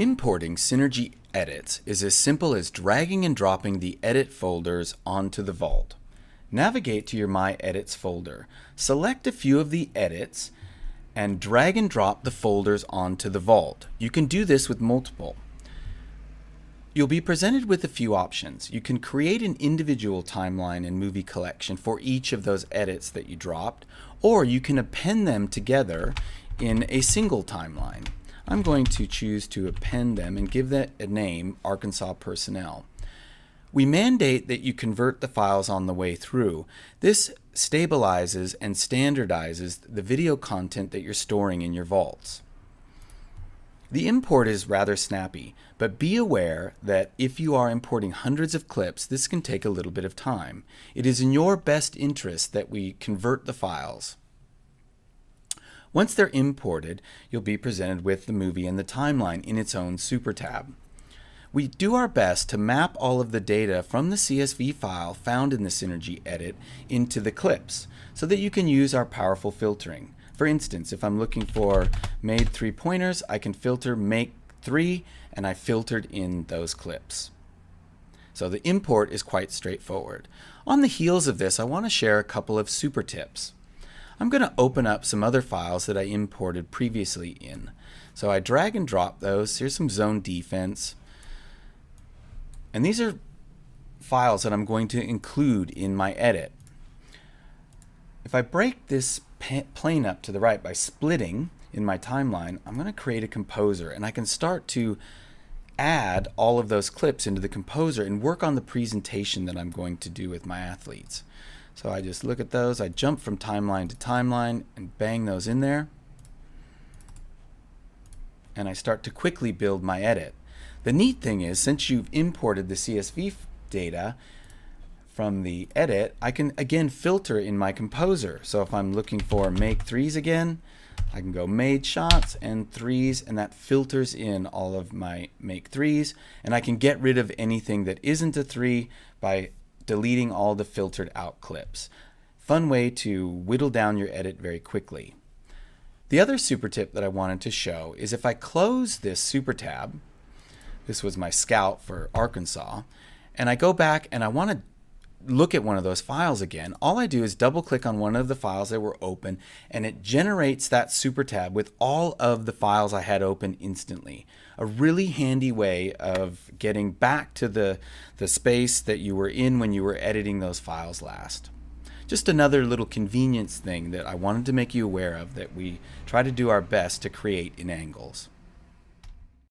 Importing Synergy edits is as simple as dragging and dropping the edit folders onto the vault. Navigate to your My Edits folder. Select a few of the edits and drag and drop the folders onto the vault. You can do this with multiple. You'll be presented with a few options. You can create an individual timeline and movie collection for each of those edits that you dropped, or you can append them together in a single timeline. I'm going to choose to append them and give that a name, Arkansas Personnel. We mandate that you convert the files on the way through. This stabilizes and standardizes the video content that you're storing in your vaults. The import is rather snappy, but be aware that if you are importing hundreds of clips, this can take a little bit of time. It is in your best interest that we convert the files. Once they're imported, you'll be presented with the movie and the timeline in its own super tab. We do our best to map all of the data from the CSV file found in the Synergy edit into the clips so that you can use our powerful filtering. For instance, if I'm looking for made 3 pointers, I can filter make 3 and I filtered in those clips. So the import is quite straightforward. On the heels of this, I want to share a couple of super tips. I'm going to open up some other files that I imported previously in. So I drag and drop those. Here's some zone defense. And these are files that I'm going to include in my edit. If I break this plane up to the right by splitting in my timeline, I'm going to create a composer, and I can start to add all of those clips into the composer and work on the presentation that I'm going to do with my athletes. So I just look at those, I jump from timeline to timeline and bang those in there, and I start to quickly build my edit. The neat thing is, since you've imported the CSV data from the edit, I can again filter in my composer. So if I'm looking for make 3s again, I can go made shots and 3s, and that filters in all of my make 3s, and I can get rid of anything that isn't a 3 by deleting all the filtered out clips. Fun way to whittle down your edit very quickly. The other super tip that I wanted to show is if I close this super tab, this was my scout for Arkansas, and I go back and I want to look at one of those files again, all I do is double click on one of the files that were open, and it generates that super tab with all of the files I had open instantly. A really handy way of getting back to the space that you were in when you were editing those files last. Just another little convenience thing that I wanted to make you aware of, that we try to do our best to create in Angles.